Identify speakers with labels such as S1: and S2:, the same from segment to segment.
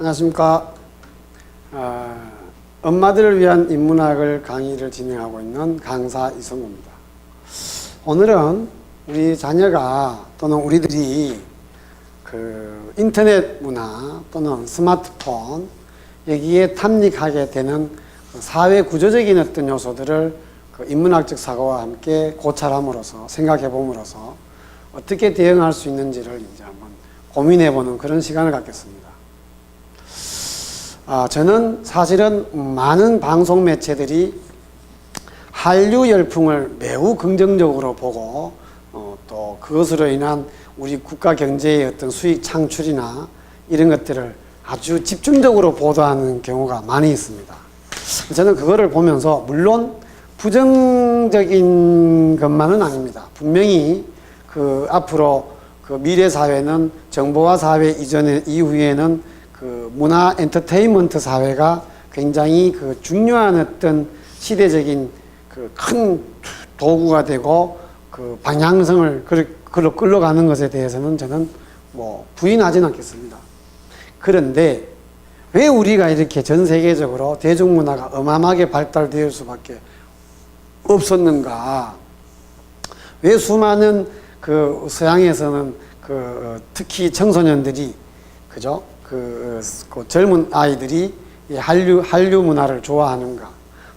S1: 안녕하십니까. 엄마들을 위한 인문학을 강의를 진행하고 있는 강사 이성구입니다. 오늘은 우리 자녀가 또는 우리들이 그 인터넷 문화 또는 스마트폰 여기에 탐닉하게 되는 사회 구조적인 어떤 요소들을 그 인문학적 사고와 함께 고찰함으로써 생각해 봄으로써 어떻게 대응할 수 있는지를 이제 한번 고민해 보는 그런 시간을 갖겠습니다. 저는 사실은 많은 방송 매체들이 한류 열풍을 매우 긍정적으로 보고 또 그것으로 인한 우리 국가 경제의 어떤 수익 창출이나 이런 것들을 아주 집중적으로 보도하는 경우가 많이 있습니다. 저는 그거를 보면서 물론 부정적인 것만은 아닙니다. 분명히 그 앞으로 그 미래 사회는 정보화 사회 이후에는 그 문화 엔터테인먼트 사회가 굉장히 그 중요한 어떤 시대적인 그 큰 도구가 되고 그 방향성을 끌어가는 것에 대해서는 저는 뭐 부인하지는 않겠습니다. 그런데 왜 우리가 이렇게 전 세계적으로 대중문화가 어마어마하게 발달될 수밖에 없었는가? 왜 수많은 그 서양에서는 그 특히 청소년들이 그죠? 그 젊은 아이들이 한류 문화를 좋아하는가?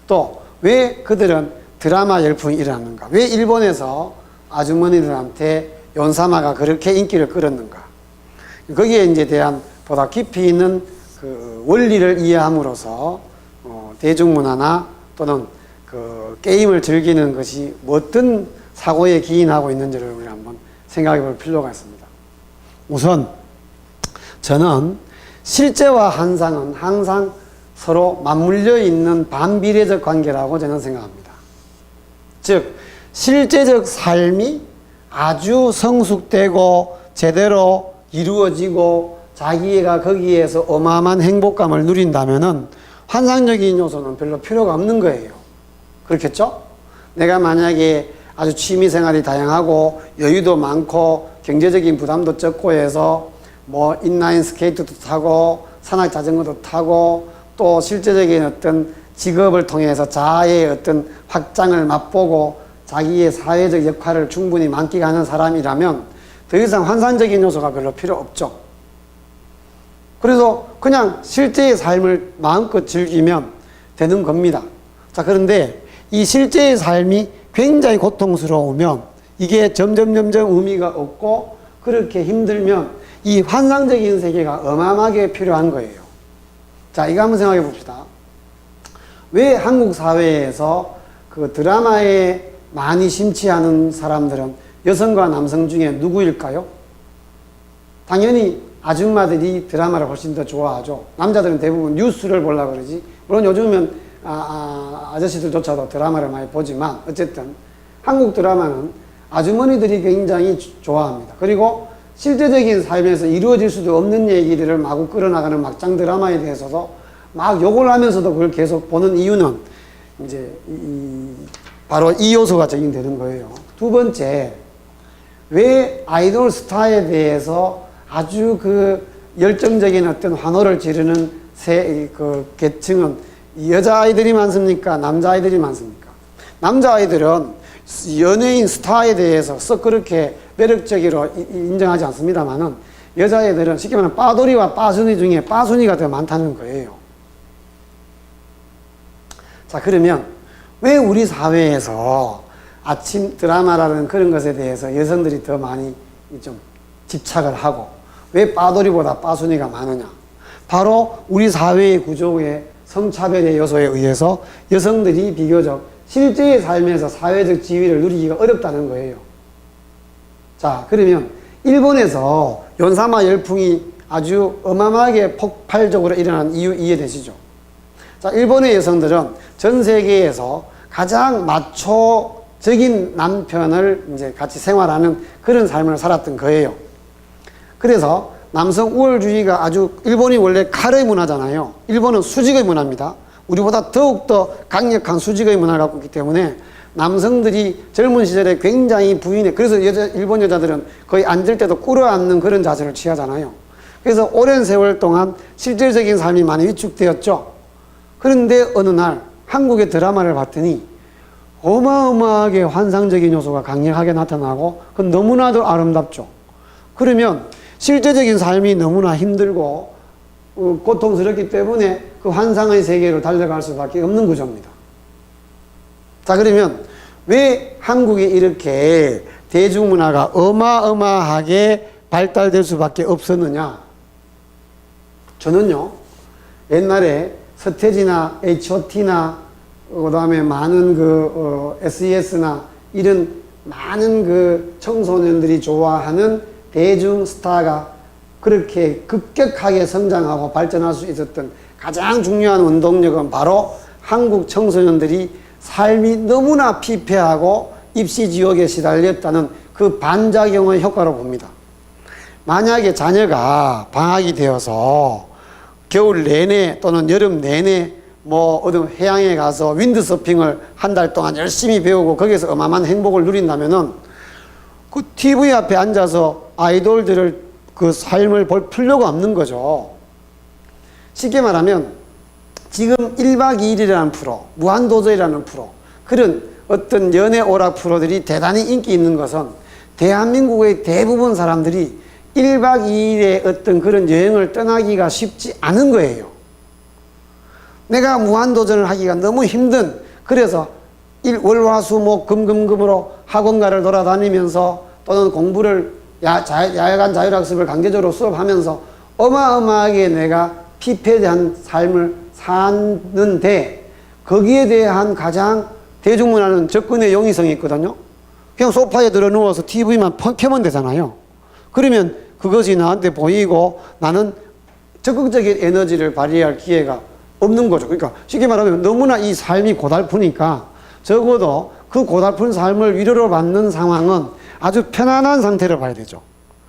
S1: 또 왜 그들은 드라마 열풍이 일어났는가? 왜 일본에서 아주머니들한테 연사마가 그렇게 인기를 끌었는가? 거기에 이제 대한 보다 깊이 있는 그 원리를 이해함으로써 대중문화나 또는 그 게임을 즐기는 것이 어떤 사고에 기인하고 있는지를 우리 한번 생각해 볼 필요가 있습니다. 우선 저는 실제와 환상은 항상 서로 맞물려 있는 반비례적 관계라고 저는 생각합니다. 즉 실제적 삶이 아주 성숙되고 제대로 이루어지고 자기가 거기에서 어마어마한 행복감을 누린다면은 환상적인 요소는 별로 필요가 없는 거예요. 그렇겠죠? 내가 만약에 아주 취미생활이 다양하고 여유도 많고 경제적인 부담도 적고 해서 뭐 인라인 스케이트도 타고 산악 자전거도 타고 또 실제적인 어떤 직업을 통해서 자아의 어떤 확장을 맛보고 자기의 사회적 역할을 충분히 만끽하는 사람이라면 더 이상 환상적인 요소가 별로 필요 없죠. 그래서 그냥 실제의 삶을 마음껏 즐기면 되는 겁니다. 자, 그런데 이 실제의 삶이 굉장히 고통스러우면 이게 점점 의미가 없고 그렇게 힘들면 이 환상적인 세계가 어마어마하게 필요한 거예요. 자, 이거 한번 생각해 봅시다. 왜 한국 사회에서 그 드라마에 많이 심취하는 사람들은 여성과 남성 중에 누구일까요? 당연히 아줌마들이 드라마를 훨씬 더 좋아하죠. 남자들은 대부분 뉴스를 보려고 그러지. 물론 요즘은 아저씨들조차도 드라마를 많이 보지만 어쨌든 한국 드라마는 아주머니들이 굉장히 좋아합니다. 그리고 실제적인 삶에서 이루어질 수도 없는 얘기들을 마구 끌어나가는 막장 드라마에 대해서도 막 욕을 하면서도 그걸 계속 보는 이유는 이제 바로 이 요소가 적용되는 거예요. 두 번째, 왜 아이돌 스타에 대해서 아주 그 열정적인 어떤 환호를 지르는 그 계층은 여자아이들이 많습니까? 남자아이들이 많습니까? 남자아이들은 연예인 스타에 대해서 썩 그렇게 매력적으로 인정하지 않습니다만은 여자애들은 쉽게 말하면 빠돌이와 빠순이 중에 빠순이가 더 많다는 거예요. 자, 그러면 왜 우리 사회에서 아침 드라마라는 그런 것에 대해서 여성들이 더 많이 좀 집착을 하고 왜 빠돌이보다 빠순이가 많으냐? 바로 우리 사회의 구조의 성차별의 요소에 의해서 여성들이 비교적 실제의 삶에서 사회적 지위를 누리기가 어렵다는 거예요. 자, 그러면 일본에서 연사마 열풍이 아주 어마어마하게 폭발적으로 일어난 이유 이해되시죠? 자, 일본의 여성들은 전 세계에서 가장 마초적인 남편을 이제 같이 생활하는 그런 삶을 살았던 거예요. 그래서 남성 우월주의가 아주 일본이 원래 칼의 문화잖아요. 일본은 수직의 문화입니다. 우리보다 더욱더 강력한 수직의 문화를 갖고 있기 때문에 남성들이 젊은 시절에 굉장히 그래서 일본 여자들은 거의 앉을 때도 꿇어앉는 그런 자세를 취하잖아요. 그래서 오랜 세월 동안 실질적인 삶이 많이 위축되었죠. 그런데 어느 날 한국의 드라마를 봤더니 어마어마하게 환상적인 요소가 강력하게 나타나고 그 너무나도 아름답죠. 그러면 실제적인 삶이 너무나 힘들고 고통스럽기 때문에 그 환상의 세계로 달려갈 수밖에 없는 구조입니다. 자, 그러면 왜 한국이 이렇게 대중문화가 어마어마하게 발달될 수밖에 없었느냐? 저는요, 옛날에 서태지나 H.O.T나 그 다음에 많은 SES나 이런 많은 청소년들이 좋아하는 대중 스타가 그렇게 급격하게 성장하고 발전할 수 있었던 가장 중요한 원동력은 바로 한국 청소년들이 삶이 너무나 피폐하고 입시지옥에 시달렸다는 그 반작용의 효과로 봅니다. 만약에 자녀가 방학이 되어서 겨울 내내 또는 여름 내내 어느 해양에 가서 윈드서핑을 한 달 동안 열심히 배우고 거기서 어마어마한 행복을 누린다면은 그 TV 앞에 앉아서 아이돌들을 그 삶을 볼 필요가 없는 거죠. 쉽게 말하면 지금 1박 2일이라는 프로, 무한도전이라는 프로, 그런 어떤 연애 오락 프로들이 대단히 인기 있는 것은 대한민국의 대부분 사람들이 1박 2일의 어떤 그런 여행을 떠나기가 쉽지 않은 거예요. 내가 무한도전을 하기가 너무 힘든, 그래서 월화수목 금금금으로 학원가를 돌아다니면서 또는 공부를 야간 자율학습을 강제적으로 수업하면서 어마어마하게 내가 피폐한 삶을 사는데 거기에 대한 가장 대중문화는 접근의 용이성이 있거든요. 그냥 소파에 들어 누워서 TV만 켜면 되잖아요. 그러면 그것이 나한테 보이고 나는 적극적인 에너지를 발휘할 기회가 없는 거죠. 그러니까 쉽게 말하면 너무나 이 삶이 고달프니까 적어도 그 고달픈 삶을 위로로 받는 상황은 아주 편안한 상태를 봐야 되죠.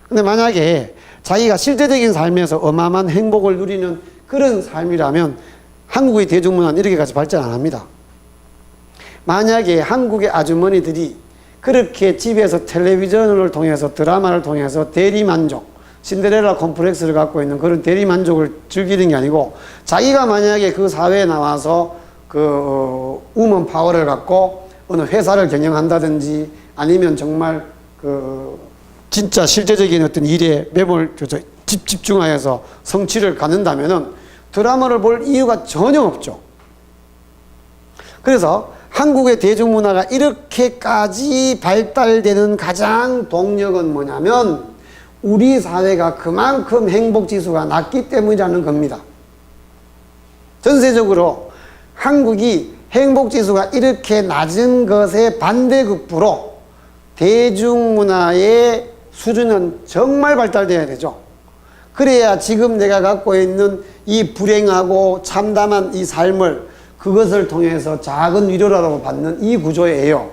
S1: 근데 만약에 자기가 실제적인 삶에서 어마어마한 행복을 누리는 그런 삶이라면 한국의 대중문화는 이렇게까지 발전 안 합니다. 만약에 한국의 아주머니들이 그렇게 집에서 텔레비전을 통해서 드라마를 통해서 대리만족, 신데렐라 콤플렉스를 갖고 있는 그런 대리만족을 즐기는 게 아니고 자기가 만약에 그 사회에 나와서 우먼 파워를 갖고 어느 회사를 경영한다든지 아니면 정말 진짜 실제적인 어떤 일에 집중하여서 성취를 갖는다면은 드라마를 볼 이유가 전혀 없죠. 그래서 한국의 대중문화가 이렇게까지 발달되는 가장 동력은 뭐냐면 우리 사회가 그만큼 행복지수가 낮기 때문이라는 겁니다. 전세적으로 한국이 행복지수가 이렇게 낮은 것에 반대급부로 대중문화의 수준은 정말 발달돼야 되죠. 그래야 지금 내가 갖고 있는 이 불행하고 참담한 이 삶을 그것을 통해서 작은 위로라고 받는 이 구조예요.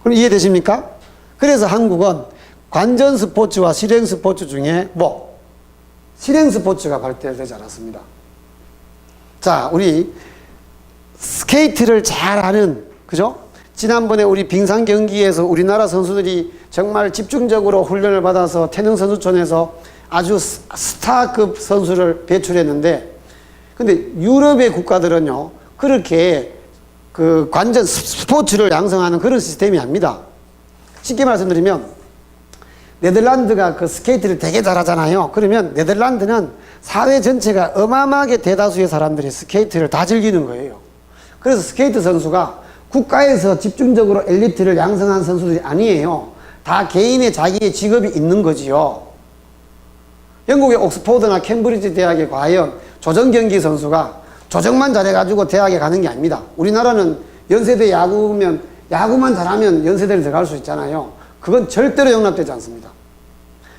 S1: 그럼 이해되십니까? 그래서 한국은 관전 스포츠와 실행 스포츠 중에 실행 스포츠가 발달되지 않았습니다. 자, 우리 스케이트를 잘 아는, 그죠? 지난번에 우리 빙상 경기에서 우리나라 선수들이 정말 집중적으로 훈련을 받아서 태릉선수촌에서 아주 스타급 선수를 배출했는데, 근데 유럽의 국가들은요, 그렇게 관전 스포츠를 양성하는 그런 시스템이 아닙니다. 쉽게 말씀드리면, 네덜란드가 스케이트를 되게 잘하잖아요. 그러면 네덜란드는 사회 전체가 어마어마하게 대다수의 사람들이 스케이트를 다 즐기는 거예요. 그래서 스케이트 선수가 국가에서 집중적으로 엘리트를 양성한 선수들이 아니에요. 다 개인의 자기의 직업이 있는 거지요. 영국의 옥스포드나 캠브리지 대학에 과연 조정경기 선수가 조정만 잘해가지고 대학에 가는 게 아닙니다. 우리나라는 연세대 야구면 야구만 잘하면 연세대를 들어갈 수 있잖아요. 그건 절대로 용납되지 않습니다.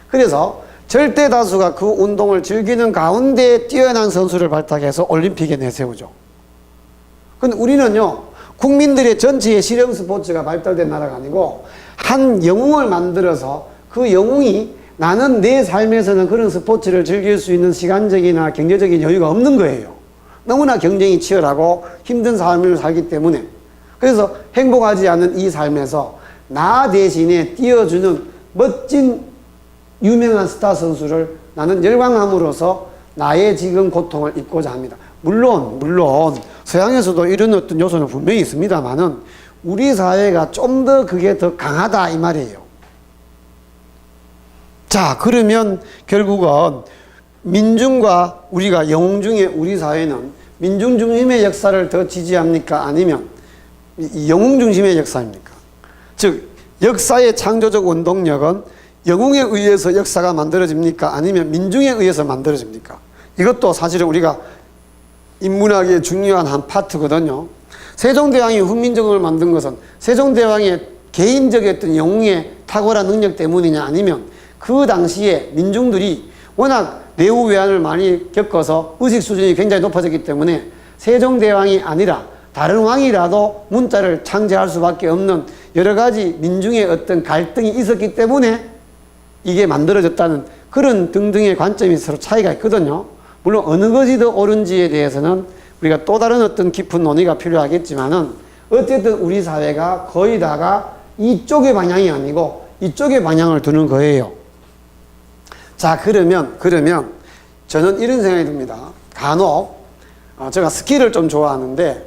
S1: 그래서 절대 다수가 그 운동을 즐기는 가운데 뛰어난 선수를 발탁해서 올림픽에 내세우죠. 근데 우리는요, 국민들의 전체의 실용 스포츠가 발달된 나라가 아니고 한 영웅을 만들어서 그 영웅이 나는 내 삶에서는 그런 스포츠를 즐길 수 있는 시간적이나 경제적인 여유가 없는 거예요. 너무나 경쟁이 치열하고 힘든 삶을 살기 때문에. 그래서 행복하지 않은 이 삶에서 나 대신에 띄워주는 멋진 유명한 스타 선수를 나는 열광함으로써 나의 지금 고통을 잊고자 합니다. 물론 서양에서도 이런 어떤 요소는 분명히 있습니다만은 우리 사회가 좀 더 그게 더 강하다 이 말이에요. 자, 그러면 결국은 민중과 우리가 영웅 중에 우리 사회는 민중 중심의 역사를 더 지지합니까? 아니면 영웅 중심의 역사입니까? 즉 역사의 창조적 원동력은 영웅에 의해서 역사가 만들어집니까? 아니면 민중에 의해서 만들어집니까? 이것도 사실은 우리가 인문학의 중요한 한 파트거든요. 세종대왕이 훈민정음을 만든 것은 세종대왕의 개인적이었던 영웅의 탁월한 능력 때문이냐, 아니면 그 당시에 민중들이 워낙 내후외환을 많이 겪어서 의식 수준이 굉장히 높아졌기 때문에 세종대왕이 아니라 다른 왕이라도 문자를 창제할 수밖에 없는 여러 가지 민중의 어떤 갈등이 있었기 때문에 이게 만들어졌다는 그런 등등의 관점이 서로 차이가 있거든요. 물론 어느 것이 더 옳은지에 대해서는 우리가 또 다른 어떤 깊은 논의가 필요하겠지만은 어쨌든 우리 사회가 거의 다가 이쪽의 방향이 아니고 이쪽의 방향을 두는 거예요. 자, 그러면 저는 이런 생각이 듭니다. 간혹 제가 스키를 좀 좋아하는데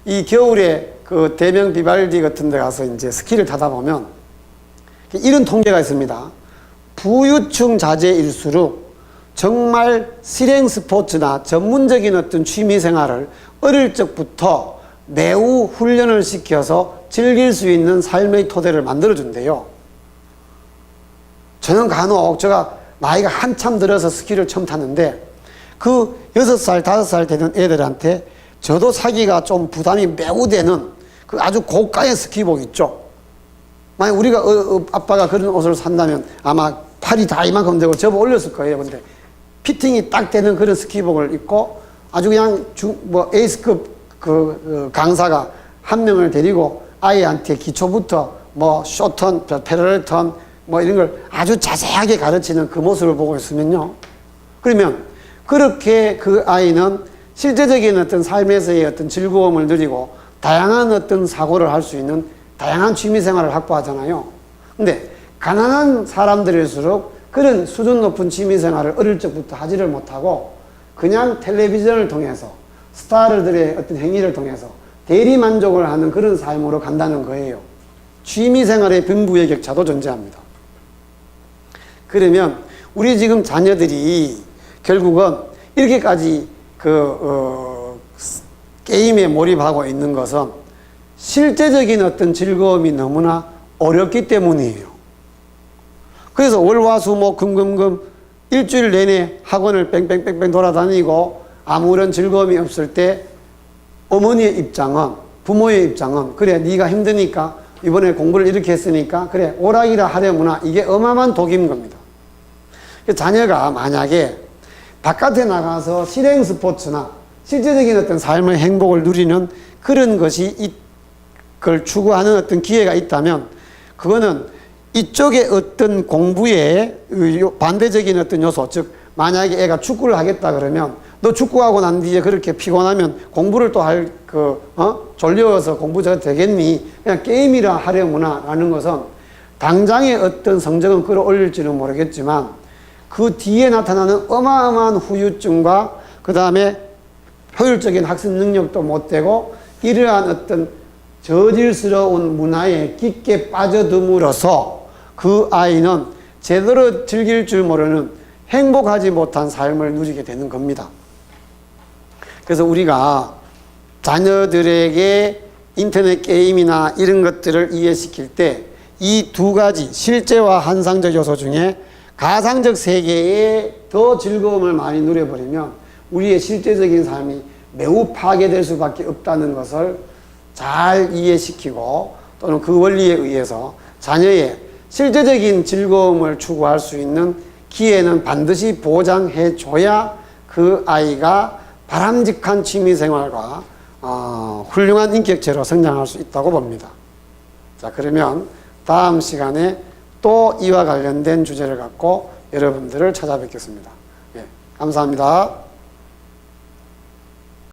S1: 이 겨울에 그 대명 비발디 같은 데 가서 이제 스키를 타다 보면 이런 통계가 있습니다. 부유층 자제일수록 정말 실행 스포츠나 전문적인 어떤 취미 생활을 어릴 적부터 매우 훈련을 시켜서 즐길 수 있는 삶의 토대를 만들어준대요. 저는 간혹 제가 나이가 한참 들어서 스키를 처음 탔는데 그 6살, 5살 되는 애들한테 저도 사기가 좀 부담이 매우 되는 그 아주 고가의 스키복 있죠. 만약 우리가 아빠가 그런 옷을 산다면 아마 팔이 다 이만큼 되고 접어 올렸을 거예요. 근데 피팅이 딱 되는 그런 스키복을 입고 아주 그냥 에이스급 강사가 한 명을 데리고 아이한테 기초부터 쇼턴, 패러렐턴 이런 걸 아주 자세하게 가르치는 그 모습을 보고 있으면요. 그러면 그렇게 그 아이는 실제적인 어떤 삶에서의 어떤 즐거움을 누리고 다양한 어떤 사고를 할 수 있는 다양한 취미 생활을 확보하잖아요. 근데 가난한 사람들일수록 그런 수준 높은 취미 생활을 어릴 적부터 하지를 못하고 그냥 텔레비전을 통해서 스타들의 어떤 행위를 통해서 대리 만족을 하는 그런 삶으로 간다는 거예요. 취미 생활의 빈부의 격차도 존재합니다. 그러면 우리 지금 자녀들이 결국은 이렇게까지 게임에 몰입하고 있는 것은 실제적인 어떤 즐거움이 너무나 어렵기 때문이에요. 그래서 월화수목 금금금 일주일 내내 학원을 뺑뺑뺑뺑 돌아다니고 아무런 즐거움이 없을 때 어머니의 입장은, 부모의 입장은 그래 네가 힘드니까 이번에 공부를 이렇게 했으니까 그래 오락이라 하려무나, 이게 어마어마한 독인 겁니다. 자녀가 만약에 바깥에 나가서 실행 스포츠나 실제적인 어떤 삶의 행복을 누리는 그런 것이 그걸 추구하는 어떤 기회가 있다면 그거는 이쪽에 어떤 공부에 반대적인 어떤 요소, 즉 만약에 애가 축구를 하겠다 그러면 너 축구하고 난 뒤에 그렇게 피곤하면 공부를 또 졸려서 공부 잘 되겠니? 그냥 게임이라 하려무나 라는 것은 당장의 어떤 성적은 끌어올릴지는 모르겠지만 그 뒤에 나타나는 어마어마한 후유증과 그 다음에 효율적인 학습 능력도 못 되고 이러한 어떤 저질스러운 문화에 깊게 빠져듦으로써 그 아이는 제대로 즐길 줄 모르는 행복하지 못한 삶을 누리게 되는 겁니다. 그래서 우리가 자녀들에게 인터넷 게임이나 이런 것들을 이해시킬 때 이 두 가지 실제와 환상적 요소 중에 가상적 세계에 더 즐거움을 많이 누려버리면 우리의 실제적인 삶이 매우 파괴될 수밖에 없다는 것을 잘 이해시키고 또는 그 원리에 의해서 자녀의 실제적인 즐거움을 추구할 수 있는 기회는 반드시 보장해 줘야 그 아이가 바람직한 취미생활과 훌륭한 인격체로 성장할 수 있다고 봅니다. 자, 그러면 다음 시간에 또 이와 관련된 주제를 갖고 여러분들을 찾아뵙겠습니다. 예, 감사합니다.